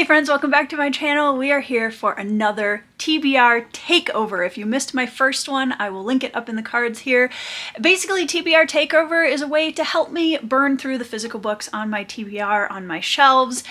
Hey friends, welcome back to my channel. We are here for another TBR takeover. If you missed my first one, I will link it up in the cards here. Basically, TBR takeover is a way to help me burn through the physical books on my TBR on my shelves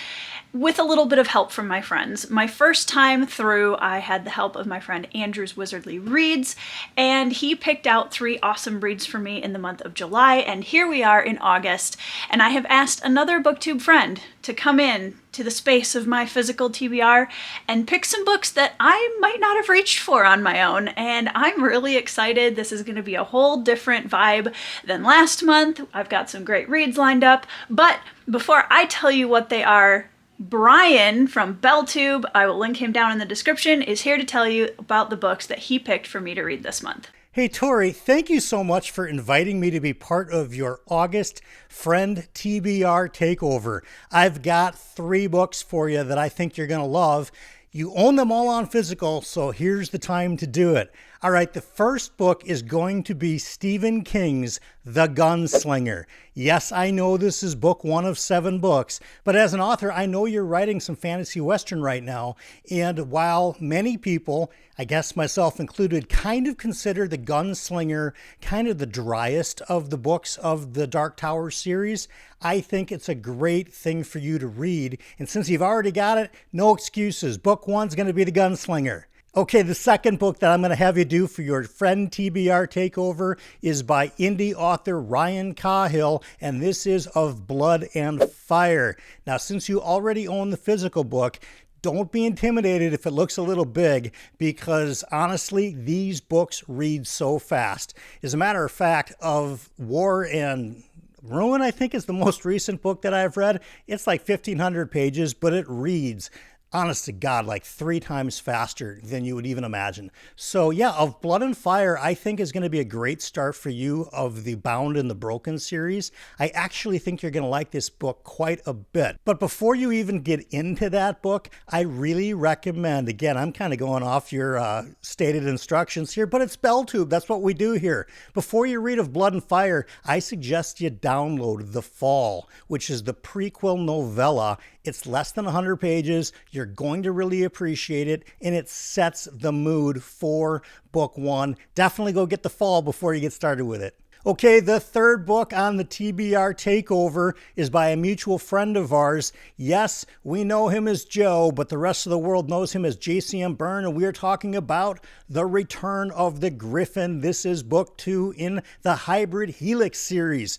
with a little bit of help from my friends. My first time through, I had the help of my friend Andrew's Wizardly Reads, and he picked out 3 awesome reads for me in the month of July, and here we are in August, and I have asked another BookTube friend to come in to the space of my physical TBR and pick some books that I might not have reached for on my own, and I'm really excited. This is going to be a whole different vibe than last month. I've got some great reads lined up, but before I tell you what they are, Brian from BellTube, I will link him down in the description, is here to tell you about the books that he picked for me to read this month. Hey Tori, thank you so much for inviting me to be part of your August Friend TBR Takeover. I've got 3 books for you that I think you're going to love. You own them all on physical, so here's the time to do it. All right, the first book is going to be Stephen King's The Gunslinger. Yes, I know this is book 1 of 7 books, but as an author, I know you're writing some fantasy western right now. And while many people, I guess myself included, kind of consider The Gunslinger kind of the driest of the books of the Dark Tower series, I think it's a great thing for you to read. And since you've already got it, no excuses. Book 1's going to be The Gunslinger. Okay, the second book that I'm going to have you do for your Friend TBR Takeover is by indie author Ryan Cahill, and this is Of Blood and Fire. Now, since you already own the physical book, don't be intimidated if it looks a little big, because honestly, these books read so fast. As a matter of fact, Of War and Ruin, I think, is the most recent book that I've read. It's like 1,500 pages, but it reads, honest to God, like 3 times faster than you would even imagine. So yeah, Of Blood and Fire, I think is going to be a great start for you of the Bound and the Broken series. I actually think you're going to like this book quite a bit. But before you even get into that book, I really recommend, again, I'm kind of going off your stated instructions here, but it's BellTube. That's what we do here. Before you read Of Blood and Fire, I suggest you download The Fall, which is the prequel novella. It's less than 100 pages. You're going to really appreciate it, and it sets the mood for book 1. Definitely go get The Fall before you get started with it. Okay, the third book on the TBR Takeover is by a mutual friend of ours. Yes, we know him as Joe, but the rest of the world knows him as JCM Byrne, and we are talking about The Return of the Griffin. This is book 2 in the Hybrid Helix series.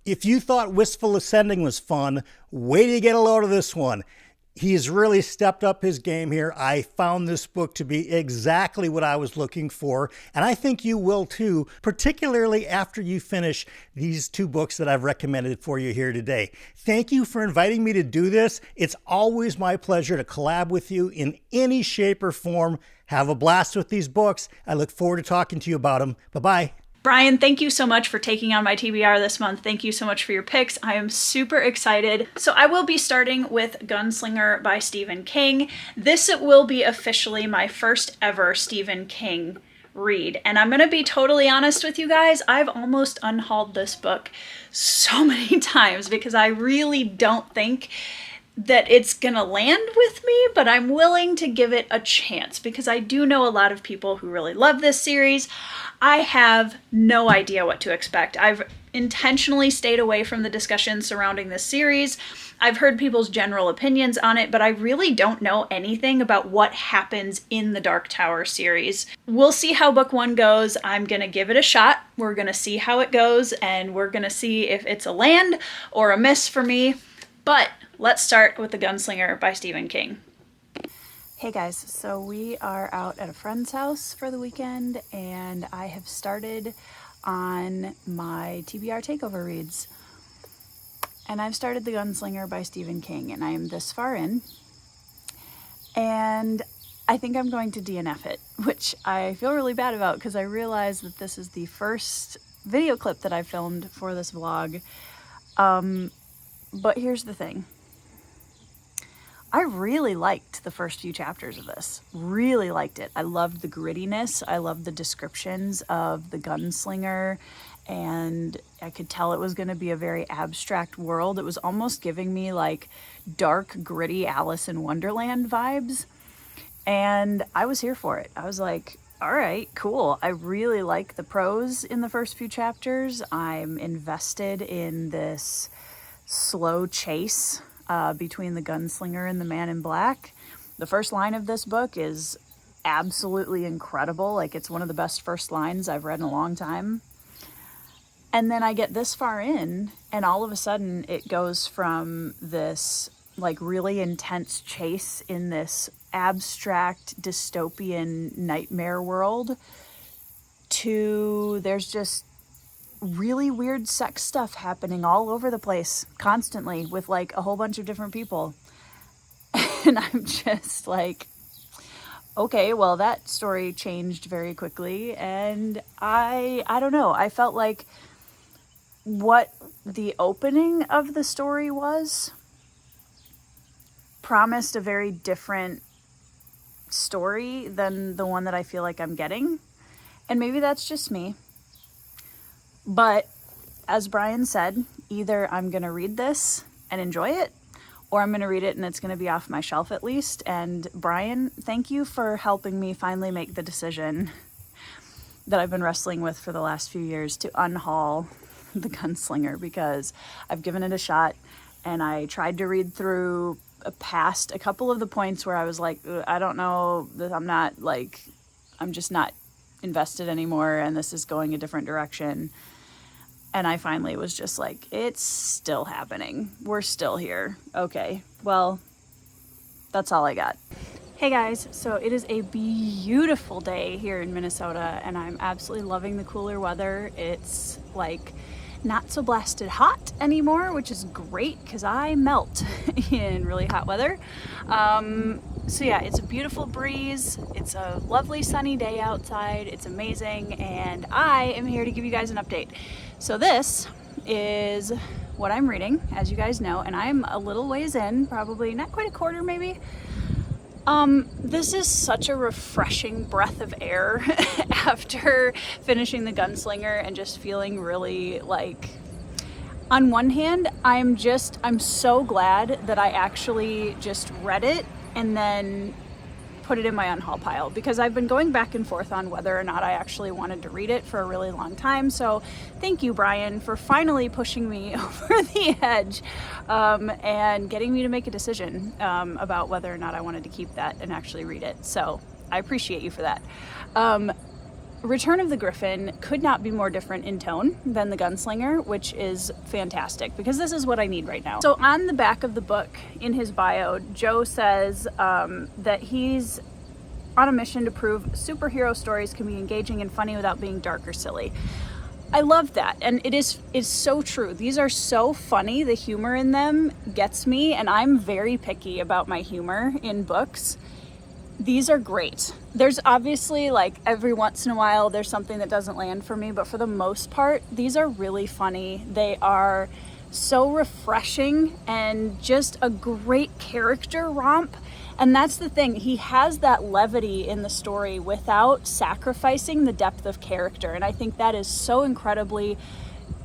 If you thought Wistful Ascending was fun, wait till you get a load of this one. He's really stepped up his game here. I found this book to be exactly what I was looking for, and I think you will too, particularly after you finish these 2 books that I've recommended for you here today. Thank you for inviting me to do this. It's always my pleasure to collab with you in any shape or form. Have a blast with these books. I look forward to talking to you about them. Bye-bye. Brian, thank you so much for taking on my TBR this month. Thank you so much for your picks. I am super excited. So I will be starting with Gunslinger by Stephen King. This will be officially my first ever Stephen King read. And I'm going to be totally honest with you guys. I've almost unhauled this book so many times because I really don't think that it's gonna land with me, but I'm willing to give it a chance because I do know a lot of people who really love this series. I have no idea what to expect. I've intentionally stayed away from the discussion surrounding this series. I've heard people's general opinions on it, but I really don't know anything about what happens in the Dark Tower series. We'll see how book 1 goes. I'm gonna give it a shot. We're gonna see how it goes, and we're gonna see if it's a land or a miss for me. But let's start with The Gunslinger by Stephen King. Hey guys, so we are out at a friend's house for the weekend, and I have started on my TBR Takeover reads. And I've started The Gunslinger by Stephen King, and I am this far in. And I think I'm going to DNF it, which I feel really bad about because I realize that this is the first video clip that I filmed for this vlog. But here's the thing. I really liked the first few chapters of this. Really liked it. I loved the grittiness. I loved the descriptions of the gunslinger and I could tell it was going to be a very abstract world. It was almost giving me like dark, gritty Alice in Wonderland vibes. And I was here for it. I was like, all right, cool. I really like the prose in the first few chapters. I'm invested in this slow chase between the gunslinger and the man in black. The first line of this book is absolutely incredible. Like, it's one of the best first lines I've read in a long time. And then I get this far in, and all of a sudden it goes from this like really intense chase in this abstract dystopian nightmare world to there's just really weird sex stuff happening all over the place constantly with like a whole bunch of different people. And I'm just like, okay, well, that story changed very quickly. And I don't know, I felt like what the opening of the story was promised a very different story than the one that I feel like I'm getting. And maybe that's just me. But as Brian said, either I'm going to read this and enjoy it, or I'm going to read it and it's going to be off my shelf at least. And Brian, thank you for helping me finally make the decision that I've been wrestling with for the last few years to unhaul The Gunslinger, because I've given it a shot and I tried to read through past a couple of the points where I was like, I don't know, I'm just not invested anymore and this is going a different direction. And I finally was just like, it's still happening. We're still here. Okay, well, that's all I got. Hey guys, so it is a beautiful day here in Minnesota and I'm absolutely loving the cooler weather. It's like not so blasted hot anymore, which is great because I melt in really hot weather. So yeah, it's a beautiful breeze. It's a lovely sunny day outside. It's amazing. And I am here to give you guys an update. So this is what I'm reading, as you guys know, and I'm a little ways in, probably not quite a quarter maybe. This is such a refreshing breath of air after finishing The Gunslinger and just feeling really like, on one hand, I'm so glad that I actually just read it and then put it in my unhaul pile, because I've been going back and forth on whether or not I actually wanted to read it for a really long time. So thank you, Brian, for finally pushing me over the edge and getting me to make a decision about whether or not I wanted to keep that and actually read it. So I appreciate you for that. Return of the Griffin could not be more different in tone than The Gunslinger, which is fantastic because this is what I need right now. So on the back of the book, in his bio, Joe says that he's on a mission to prove superhero stories can be engaging and funny without being dark or silly. I love that, and it's so true. These are so funny. The humor in them gets me, and I'm very picky about my humor in books. These are great. There's obviously, like, every once in a while there's something that doesn't land for me, but for the most part, these are really funny. They are so refreshing and just a great character romp. And that's the thing, he has that levity in the story without sacrificing the depth of character. And I think that is so incredibly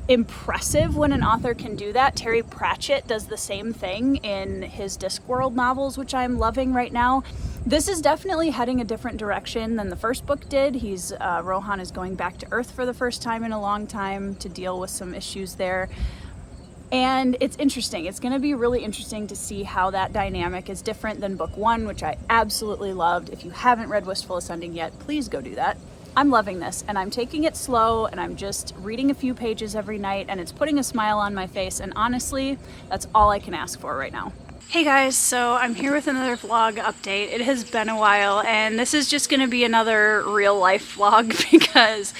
impressive when an author can do that. Terry Pratchett does the same thing in his Discworld novels, which I'm loving right now. This is definitely heading a different direction than the first book did. Rohan is going back to Earth for the first time in a long time to deal with some issues there. And it's interesting. It's going to be really interesting to see how that dynamic is different than book one, which I absolutely loved. If you haven't read Wistful Ascending yet, please go do that. I'm loving this, and I'm taking it slow, and I'm just reading a few pages every night, and it's putting a smile on my face, and honestly, that's all I can ask for right now. Hey guys, so I'm here with another vlog update. It has been a while, and this is just going to be another real life vlog because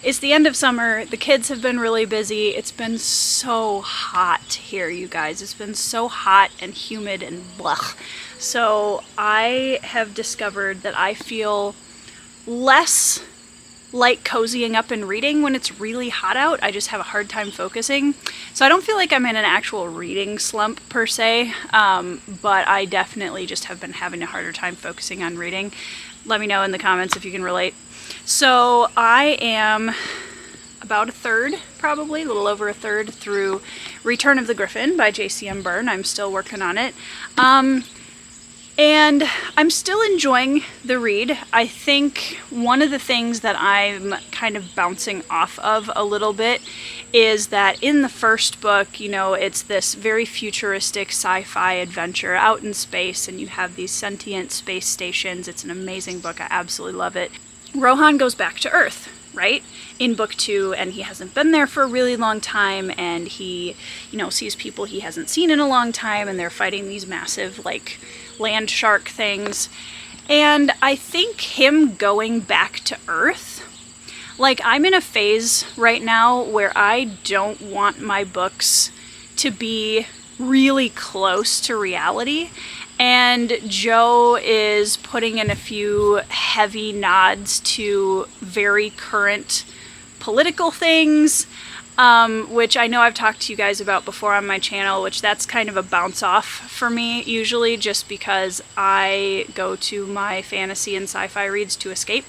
it's the end of summer. The kids have been really busy. It's been so hot here, you guys. It's been so hot and humid and blah. So I have discovered that I feel less like cozying up and reading when it's really hot out. I just have a hard time focusing. So I don't feel like I'm in an actual reading slump per se, but I definitely just have been having a harder time focusing on reading. Let me know in the comments if you can relate. So I am about a third, probably, a little over a third through Return of the Griffin by J.C.M. Byrne. I'm still working on it. And I'm still enjoying the read. I think one of the things that I'm kind of bouncing off of a little bit is that in the first book, you know, it's this very futuristic sci-fi adventure out in space, and you have these sentient space stations. It's an amazing book. I absolutely love it. Rohan goes back to Earth, right, in book 2, and he hasn't been there for a really long time, and he, you know, sees people he hasn't seen in a long time, and they're fighting these massive, like, land shark things. And I think him going back to Earth, like, I'm in a phase right now where I don't want my books to be really close to reality, and Joe is putting in a few heavy nods to very current political things, which I know I've talked to you guys about before on my channel, which that's kind of a bounce off for me usually, just because I go to my fantasy and sci-fi reads to escape.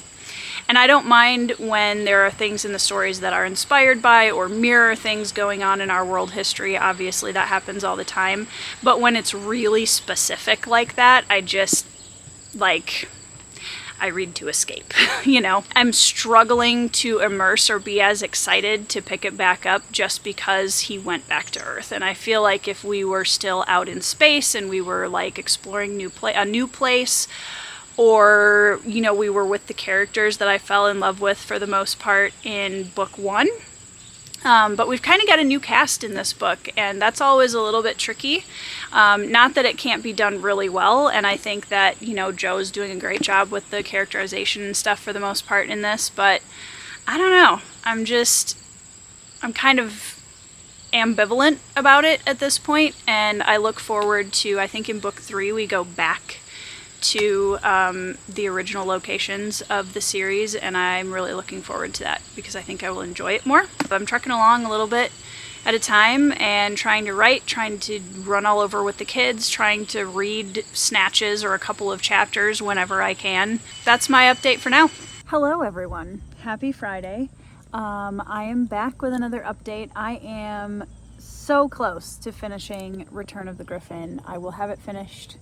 And I don't mind when there are things in the stories that are inspired by or mirror things going on in our world history. Obviously that happens all the time. But when it's really specific like that, I just, like, I read to escape, you know. I'm struggling to immerse or be as excited to pick it back up just because he went back to Earth. And I feel like if we were still out in space and we were, like, exploring a new place, or, you know, we were with the characters that I fell in love with for the most part in book 1. But we've kind of got a new cast in this book, and that's always a little bit tricky. Not that it can't be done really well, and I think that, you know, Joe's doing a great job with the characterization and stuff for the most part in this, but I don't know. I'm kind of ambivalent about it at this point, and I look forward to, I think in book 3 we go back to the original locations of the series, and I'm really looking forward to that because I think I will enjoy it more. I'm trucking along a little bit at a time and trying to write, trying to run all over with the kids, trying to read snatches or a couple of chapters whenever I can. That's my update for now. Hello everyone, happy Friday. I am back with another update. I am so close to finishing Return of the Griffin. I will have it finished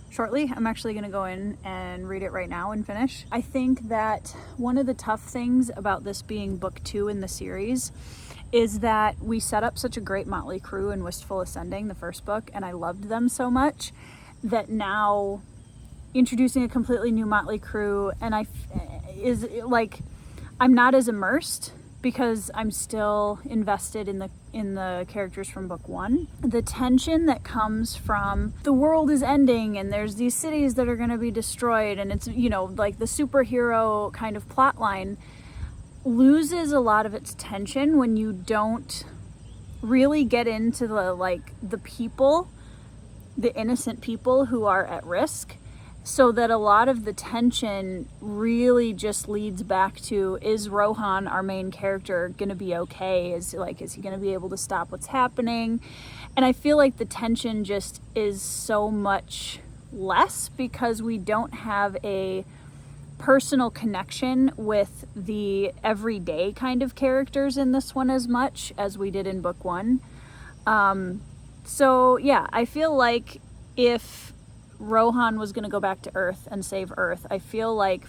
shortly. I'm actually going to go in and read it right now and finish. I think that one of the tough things about this being book 2 in the series is that we set up such a great motley crew in Wistful Ascending, the first book, and I loved them so much that now introducing a completely new motley crew and I'm not as immersed because I'm still invested in the characters from book 1. The tension that comes from the world is ending and there's these cities that are going to be destroyed, and it's, you know, like the superhero kind of plot line loses a lot of its tension when you don't really get into the people, the innocent people who are at risk. So that a lot of the tension really just leads back to, is Rohan, our main character, going to be okay? Is he going to be able to stop what's happening? And I feel like the tension just is so much less because we don't have a personal connection with the everyday kind of characters in this one as much as we did in book 1. So yeah, I feel like if Rohan was going to go back to Earth and save Earth, I feel like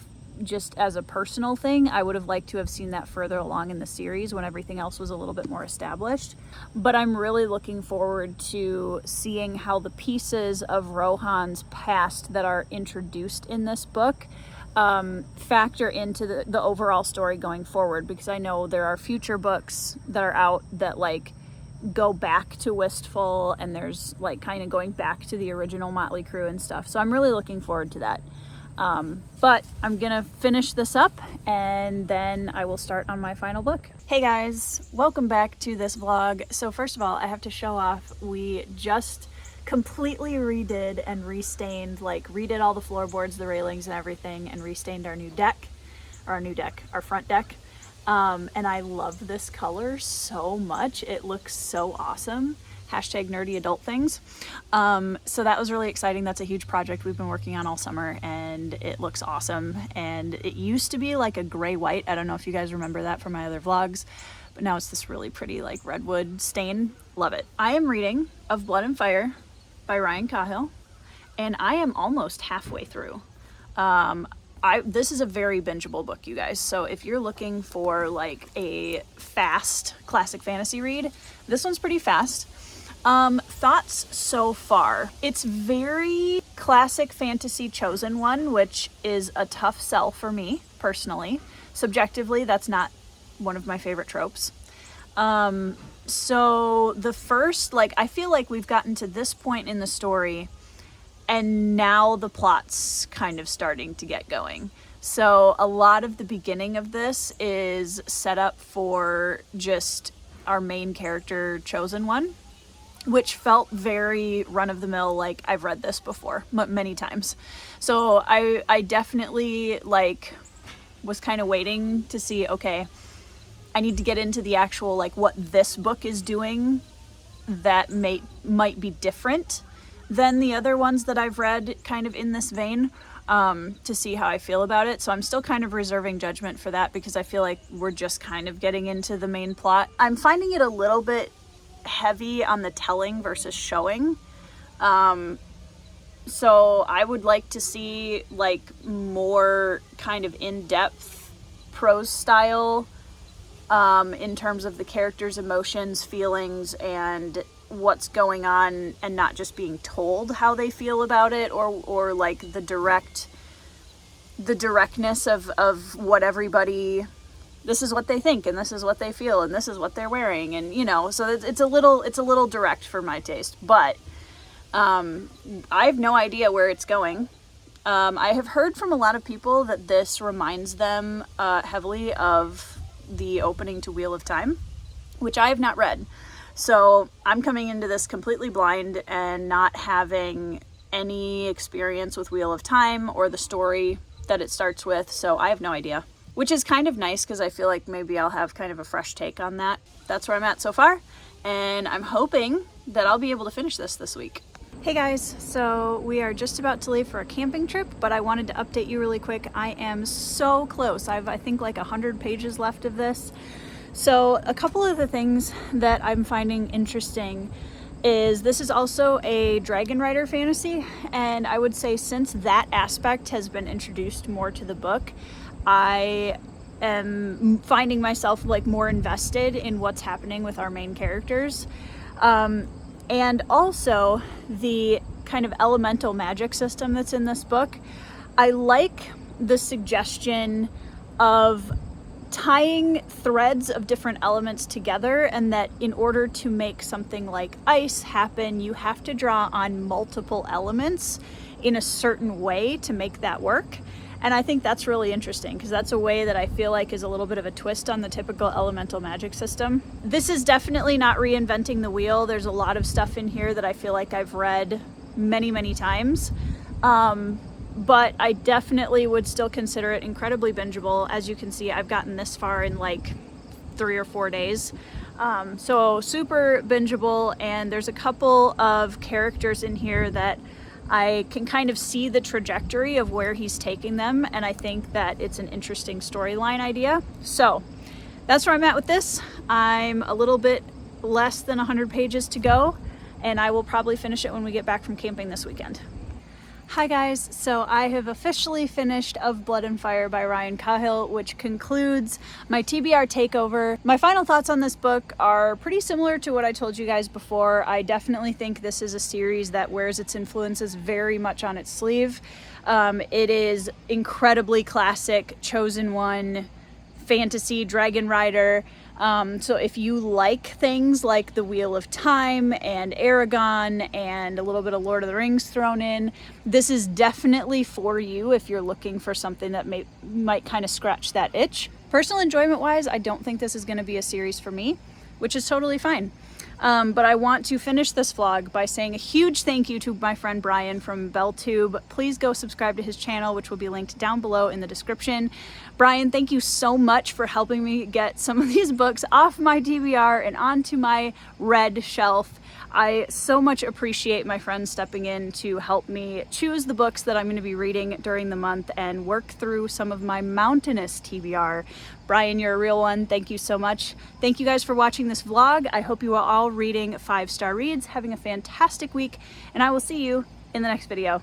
just as a personal thing, I would have liked to have seen that further along in the series when everything else was a little bit more established. But I'm really looking forward to seeing how the pieces of Rohan's past that are introduced in this book factor into the overall story going forward, because I know there are future books that are out that go back to Wistful, and there's kind of going back to the original Motley Crew and stuff. So I'm really looking forward to that. But I'm gonna finish this up and then I will start on my final book. Hey guys, welcome back to this vlog. So first of all, I have to show off, we just completely redid and restained, redid all the floorboards, the railings and everything, and restained our front deck. And I love this color so much. It looks so awesome. Hashtag nerdy adult things. So that was really exciting. That's a huge project we've been working on all summer, and it looks awesome. And it used to be like a gray white. I don't know if you guys remember that from my other vlogs, but now it's this really pretty like redwood stain. Love it. I am reading Of Blood and Fire by Ryan Cahill, and I am almost halfway through. This is a very bingeable book, you guys. So if you're looking for like a fast classic fantasy read, this one's pretty fast. Thoughts so far. It's very classic fantasy chosen one, which is a tough sell for me personally. Subjectively, that's not one of my favorite tropes. So the first, like, I feel like we've gotten to this point in the story and now the plot's kind of starting to get going. So a lot of the beginning of this is set up for just our main character chosen one, which felt very run-of-the-mill, like I've read this before many times. So I definitely like was kind of waiting to see, okay, I need to get into the actual like what this book is doing that might be different than the other ones that I've read kind of in this vein, to see how I feel about it. So I'm still kind of reserving judgment for that because I feel like we're just kind of getting into the main plot. I'm finding it a little bit heavy on the telling versus showing. So I would like to see like more kind of in-depth prose style in terms of the characters' emotions, feelings, and what's going on, and not just being told how they feel about it, or like the directness of what everybody, this is what they think and this is what they feel and this is what they're wearing, and you know, so it's a little direct for my taste, but I have no idea where it's going. I have heard from a lot of people that this reminds them heavily of the opening to Wheel of Time, which I have not read. So I'm coming into this completely blind and not having any experience with Wheel of Time or the story that it starts with, so I have no idea. Which is kind of nice because I feel like maybe I'll have kind of a fresh take on that. That's where I'm at so far, and I'm hoping that I'll be able to finish this week. Hey guys, so we are just about to leave for a camping trip, but I wanted to update you really quick. I am so close. I think like 100 pages left of this. So a couple of the things that I'm finding interesting is this is also a dragon rider fantasy, and I would say since that aspect has been introduced more to the book, I am finding myself like more invested in what's happening with our main characters. And also the kind of elemental magic system that's in this book. I like the suggestion of tying threads of different elements together, and that in order to make something like ice happen, you have to draw on multiple elements in a certain way to make that work. And I think that's really interesting because that's a way that I feel like is a little bit of a twist on the typical elemental magic system. This is definitely not reinventing the wheel. There's a lot of stuff in here that I feel like I've read many, many times. But I definitely would still consider it incredibly bingeable. As you can see, I've gotten this far in like 3 or 4 days. So super bingeable, and there's a couple of characters in here that I can kind of see the trajectory of where he's taking them, and I think that it's an interesting storyline idea. So that's where I'm at with this. I'm a little bit less than 100 pages to go, and I will probably finish it when we get back from camping this weekend. Hi guys, so I have officially finished Of Blood and Fire by Ryan Cahill, which concludes my TBR takeover. My final thoughts on this book are pretty similar to what I told you guys before. I definitely think this is a series that wears its influences very much on its sleeve. It is incredibly classic, chosen one, fantasy, dragon rider. So if you like things like the Wheel of Time and Aragon and a little bit of Lord of the Rings thrown in, this is definitely for you if you're looking for something that might kind of scratch that itch. Personal enjoyment wise, I don't think this is going to be a series for me, which is totally fine. But I want to finish this vlog by saying a huge thank you to my friend Brian from BellTube. Please go subscribe to his channel, which will be linked down below in the description. Brian, thank you so much for helping me get some of these books off my TBR and onto my red shelf. I so much appreciate my friends stepping in to help me choose the books that I'm going to be reading during the month and work through some of my mountainous TBR Brian, you're a real one. Thank you so much. Thank you guys for watching this vlog. I hope you are all reading 5-star reads, having a fantastic week, and I will see you in the next video.